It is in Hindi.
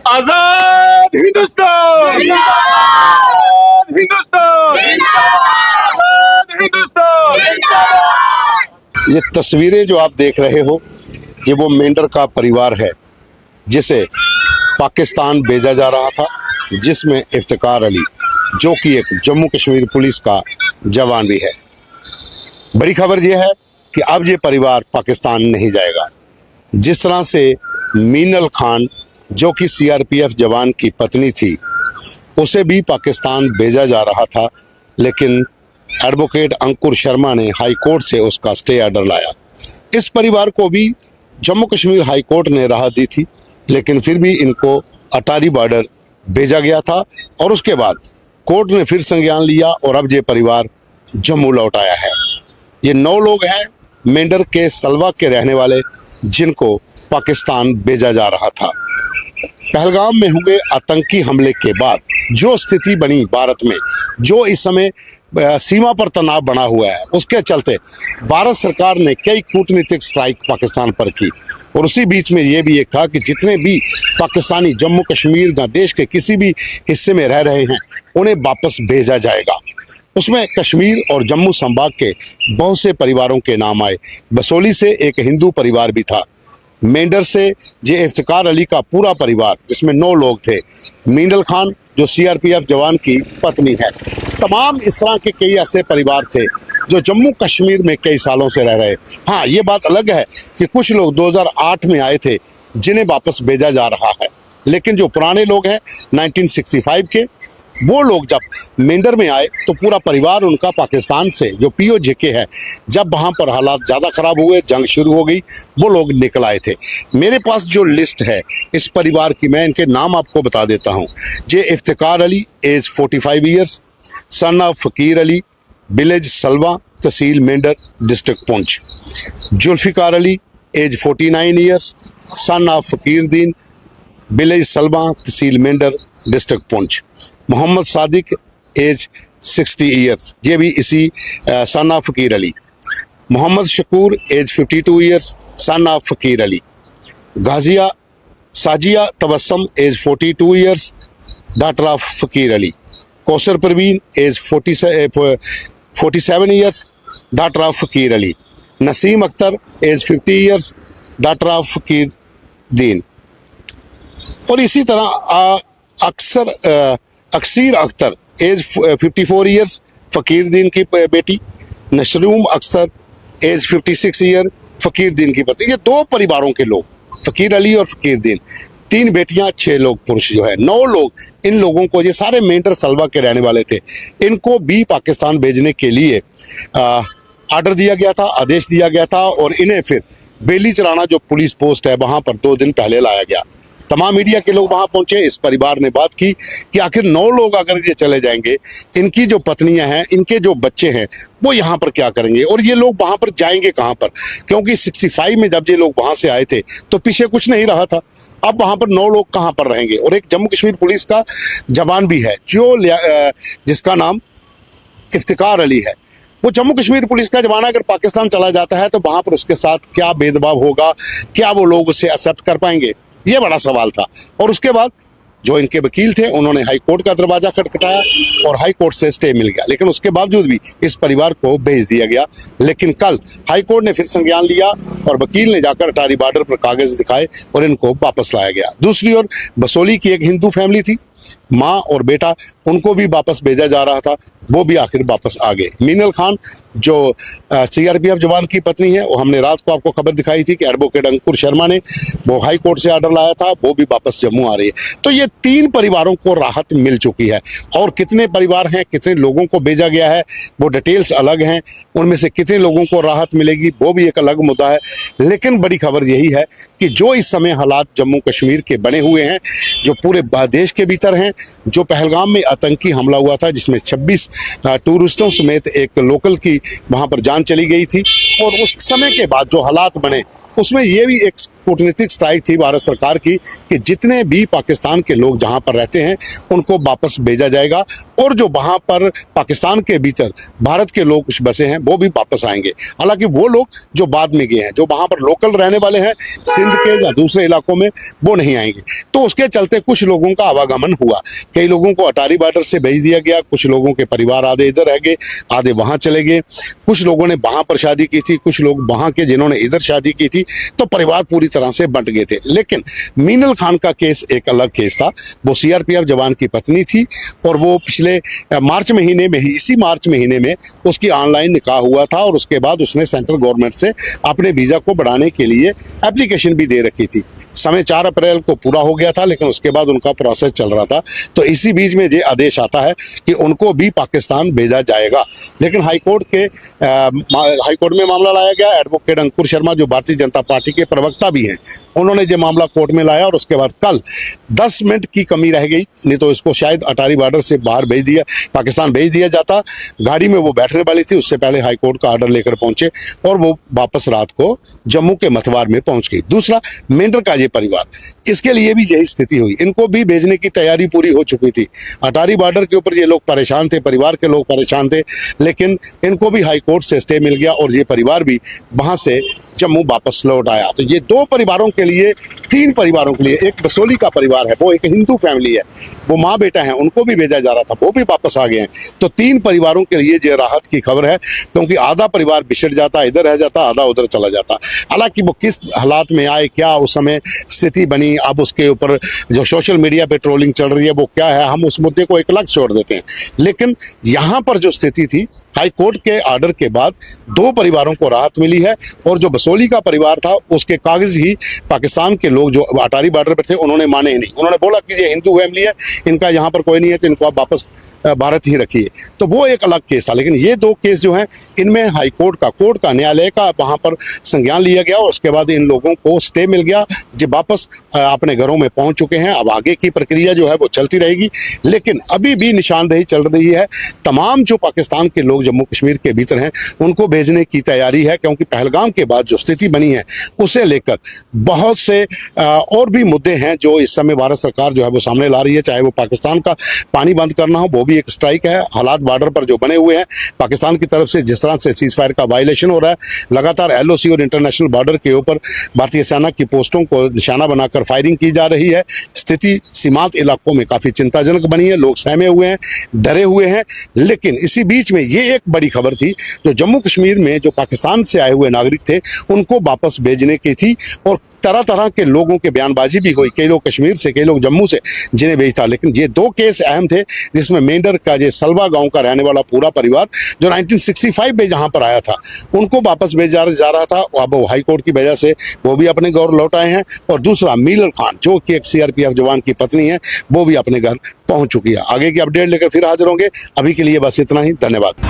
आजाद हिंदुस्तान, आजाद हिंदुस्तान, आजाद हिंदुस्तान। ये तस्वीरें जो आप देख रहे हो, ये वो मेंढर का परिवार है जिसे पाकिस्तान भेजा जा रहा था, जिसमें इफ्तिकार अली जो कि एक जम्मू कश्मीर पुलिस का जवान भी है। बड़ी खबर यह है कि अब ये परिवार पाकिस्तान नहीं जाएगा। जिस तरह से मीनल खान जो कि सीआरपीएफ जवान की पत्नी थी, उसे भी पाकिस्तान भेजा जा रहा था, लेकिन एडवोकेट अंकुर शर्मा ने हाई कोर्ट से उसका स्टे ऑर्डर लाया। इस परिवार को भी जम्मू कश्मीर हाई कोर्ट ने राहत दी थी, लेकिन फिर भी इनको अटारी बॉर्डर भेजा गया था और उसके बाद कोर्ट ने फिर संज्ञान लिया और अब ये परिवार जम्मू लौट आया है। ये 9 लोग हैं मेंढर के सलवा के रहने वाले, जिनको पाकिस्तान भेजा जा रहा था। पहलगाम में हुए आतंकी हमले के बाद जो स्थिति बनी भारत में, जो इस समय सीमा पर तनाव बना हुआ है, उसके चलते भारत सरकार ने कई कूटनीतिक स्ट्राइक पाकिस्तान पर की और उसी बीच में ये भी एक था कि जितने भी पाकिस्तानी जम्मू कश्मीर या देश के किसी भी हिस्से में रह रहे हैं, उन्हें वापस भेजा जाएगा। उसमें कश्मीर और जम्मू संभाग के बहुत से परिवारों के नाम आए। बसोली से एक हिंदू परिवार भी था। मेंढर से ये इफ्तिकार अली का पूरा परिवार, जिसमें 9 लोग थे। मीनल खान जो सीआरपीएफ जवान की पत्नी है। तमाम इस तरह के कई ऐसे परिवार थे जो जम्मू कश्मीर में कई सालों से रह रहे। हाँ, ये बात अलग है कि कुछ लोग 2008 में आए थे जिन्हें वापस भेजा जा रहा है, लेकिन जो पुराने लोग हैं 1965 के, वो लोग जब मेंढर में आए तो पूरा परिवार उनका पाकिस्तान से, जो POJK है, जब वहाँ पर हालात ज़्यादा ख़राब हुए, जंग शुरू हो गई, वो लोग निकल आए थे। मेरे पास जो लिस्ट है इस परिवार की, मैं इनके नाम आपको बता देता हूँ। ये Iftikar Ali, age 45 years, son of Fakir Ali, village Salwa, tehsil Mendhar, district Poonch. Zulfikar Ali, age 49 years, son of Fakir Din, village Salwa, tehsil Mendhar, district Poonch. Mohammad Sadiq, age 60 years, ये भी इसी son of Fakir Ali. Mohammad Shakoor, age 52 years, son of Fakir Ali. Gazia Sajia Tabassum, age 42 years, daughter of Fakir Ali. Kausar Parveen, age 47 years, daughter of Fakir Ali. Naseem Akhtar, age 50 years, daughter of Fakir Deen. और इसी तरह अक्सीर अख्तर, एज 54 ईयर्स, फ़कीर दीन की बेटी। नशरूम अख्तर, एज 56 ईयर, फ़कीर दीन की पत्नी। ये 2 परिवारों के लोग, फ़कीर अली और फ़कीर दीन, 3 बेटियां, 6 लोग पुरुष जो है, 9 लोग। इन लोगों को, ये सारे मेंढर सलवा के रहने वाले थे, इनको भी पाकिस्तान भेजने के लिए ऑर्डर दिया गया था, आदेश दिया गया था और इन्हें फिर बेली चराना जो पुलिस पोस्ट है वहाँ पर 2 दिन पहले लाया गया। तमाम मीडिया के लोग वहाँ पहुँचे। इस परिवार ने बात की कि आखिर 9 लोग अगर ये चले जाएंगे, इनकी जो पत्नियां हैं, इनके जो बच्चे हैं, वो यहाँ पर क्या करेंगे और ये लोग वहाँ पर जाएंगे कहाँ पर? क्योंकि 65 में जब ये लोग वहाँ से आए थे तो पीछे कुछ नहीं रहा था। अब वहाँ पर 9 लोग कहाँ पर रहेंगे? और एक जम्मू कश्मीर पुलिस का जवान भी है जो जिसका नाम इफ्तिकार अली है। वो जम्मू कश्मीर पुलिस का जवान अगर पाकिस्तान चला जाता है तो वहाँ पर उसके साथ क्या भेदभाव होगा? क्या वो लोग उसे एक्सेप्ट कर पाएंगे? ये बड़ा सवाल था। और उसके बाद जो इनके वकील थे, उन्होंने हाई कोर्ट का दरवाजा खटखटाया और हाई कोर्ट से स्टे मिल गया, लेकिन उसके बावजूद भी इस परिवार को भेज दिया गया। लेकिन कल हाई कोर्ट ने फिर संज्ञान लिया और वकील ने जाकर अटारी बॉर्डर पर कागज दिखाए और इनको वापस लाया गया। दूसरी ओर बसोली की एक हिंदू फैमिली थी, माँ और बेटा, उनको भी वापस भेजा जा रहा था, वो भी आखिर वापस आ गए। मीनल खान जो सीआरपीएफ जवान की पत्नी है, वो हमने रात को आपको खबर दिखाई थी कि एडवोकेट अंकुर शर्मा ने वो हाई कोर्ट से ऑर्डर लाया था, वो भी वापस जम्मू आ रही है। तो ये 3 परिवारों को राहत मिल चुकी है और कितने परिवार हैं, कितने लोगों को भेजा गया है, वो डिटेल्स अलग हैं। उनमें से कितने लोगों को राहत मिलेगी वो भी एक अलग मुद्दा है। लेकिन बड़ी खबर यही है कि जो इस समय हालात जम्मू कश्मीर के बने हुए हैं, जो पूरे देश के भीतर हैं, जो पहलगाम में आतंकी हमला हुआ था जिसमें 26 टूरिस्टों समेत एक लोकल की वहाँ पर जान चली गई थी, और उस समय के बाद जो हालात बने उसमें ये भी एक कूटनीतिक स्ट्राइक थी भारत सरकार की कि जितने भी पाकिस्तान के लोग जहां पर रहते हैं उनको वापस भेजा जाएगा, और जो वहां पर पाकिस्तान के भीतर भारत के लोग कुछ बसे हैं वो भी वापस आएंगे। हालांकि वो लोग जो बाद में गए हैं, जो वहां पर लोकल रहने वाले हैं सिंध के या दूसरे इलाकों में, वो नहीं आएंगे। तो उसके चलते कुछ लोगों का आवागमन हुआ। कई लोगों को अटारी बॉर्डर से भेज दिया गया, कुछ लोगों के परिवार आधे इधर रह गए, आधे वहां चले गए। कुछ लोगों ने वहां पर शादी की थी, कुछ लोग वहां के जिन्होंने इधर शादी की थी, तो परिवार पूरी तरह से बंट गए थे। लेकिन मीनल खान का केस एक अलग केस था। वो सीआरपीएफ जवान की पत्नी थी और वो पिछले मार्च महीने में ही, इसी मार्च महीने में उसकी ऑनलाइन निकाह हुआ था, और उसके बाद उसने सेंट्रल गवर्नमेंट से अपने वीजा को बढ़ाने के लिए एप्लीकेशन भी दे रखी थी। समय 4 अप्रैल को पूरा हो गया था, लेकिन उसके बाद उनका प्रोसेस चल रहा था। तो इसी बीच में ये आदेश आता है कि उनको भी पाकिस्तान भेजा जाएगा। लेकिन हाईकोर्ट में मामला लाया गया। एडवोकेट अंकुर शर्मा, जो भारतीय जनता पार्टी के प्रवक्ता भी हैं, उन्होंने ये मामला कोर्ट में लाया, और उसके बाद कल 10 मिनट की कमी रह गई, नहीं तो इसको शायद अटारी बॉर्डर से बाहर पाकिस्तान भेज दिया जाता। गाड़ी में वो बैठने वाली थी, उससे पहले हाईकोर्ट का ऑर्डर लेकर पहुंचे और वो वापस रात को जम्मू के मथवार में पहुंच गई। दूसरा, मेंढर का ये परिवार, इसके लिए भी यही स्थिति हुई। इनको भी भेजने की तैयारी पूरी हो चुकी थी। अटारी बॉर्डर के ऊपर ये लोग परेशान थे, परिवार के लोग परेशान थे, लेकिन इनको भी हाईकोर्ट से स्टे मिल गया और ये परिवार भी वहां से जम्मू वापस लौट आया। तो ये 2 परिवारों के लिए, 3 परिवारों के लिए, एक बसोली का परिवार है, वो एक हिंदू फैमिली है, वो माँ बेटा है, उनको भी भेजा जा रहा था, वो भी वापस आ गए हैं। तो 3 परिवारों के लिए ये राहत की खबर है, क्योंकि आधा परिवार बिछड़ जाता, इधर रह जाता, आधा उधर चला जाता। हालांकि वो किस हालात में आए, क्या उस समय स्थिति बनी, अब उसके ऊपर जो सोशल मीडिया पे ट्रोलिंग चल रही है वो क्या है, हम उस मुद्दे को एक अलग छोड़ देते हैं। लेकिन यहाँ पर जो स्थिति थी, हाईकोर्ट के ऑर्डर के बाद 2 परिवारों को राहत मिली है, और जो बसोली का परिवार था उसके कागज ही पाकिस्तान के लोग जो अटारी बॉर्डर पर थे उन्होंने माने ही नहीं। उन्होंने बोला कि ये हिंदू फैमिली है, इनका यहाँ पर कोई नहीं है, तो इनको आप वापस भारत ही रखिए। तो वो एक अलग केस था। लेकिन ये 2 केस जो हैं, इनमें हाईकोर्ट का, कोर्ट का, न्यायालय का वहाँ पर संज्ञान लिया गया, और उसके बाद इन लोगों को स्टे मिल गया, जो वापस अपने घरों में पहुँच चुके हैं। अब आगे की प्रक्रिया जो है वो चलती रहेगी, लेकिन अभी भी निशानदेही चल रही है। तमाम जो पाकिस्तान के लोग जम्मू कश्मीर के भीतर हैं उनको भेजने की तैयारी है, क्योंकि पहलगाम के बाद जो स्थिति बनी है उसे लेकर बहुत से और भी मुद्दे हैं जो इस समय भारत सरकार जो है वो सामने ला रही है। चाहे वो पाकिस्तान का पानी बंद करना हो, वो भी एक स्ट्राइक है। हालात बॉर्डर पर जो बने हुए हैं, पाकिस्तान की तरफ से जिस तरह से सीज फायर का वायलेशन हो रहा है, लगातार LOC और इंटरनेशनल बॉर्डर के ऊपर भारतीय सेना की पोस्टों को निशाना बनाकर फायरिंग की जा रही है। स्थिति सीमांत इलाकों में काफ़ी चिंताजनक बनी है, लोग सहमे हुए हैं, डरे हुए हैं। लेकिन इसी बीच में ये एक बड़ी खबर थी, जो जम्मू कश्मीर में जो पाकिस्तान से आए हुए नागरिक थे उनको वापस भेजने की थी, और तरह तरह के लोगों के बयानबाजी भी हुई, कई लोग कश्मीर से, कई लोग जम्मू से, जिन्हें भेजा। लेकिन ये 2 केस अहम थे, जिसमें मेंढर का जो सलवा गांव का रहने वाला पूरा परिवार जो 1965 में जहां पर आया था उनको वापस भेजा जा रहा था। अब वो हाईकोर्ट की वजह से वो भी अपने घर लौट आए हैं। और दूसरा, मीनल खान, जो कि एक CRPF जवान की पत्नी है, वो भी अपने घर पहुंच चुकी है। आगे की अपडेट लेकर फिर हाजिर होंगे। अभी के लिए बस इतना ही। धन्यवाद।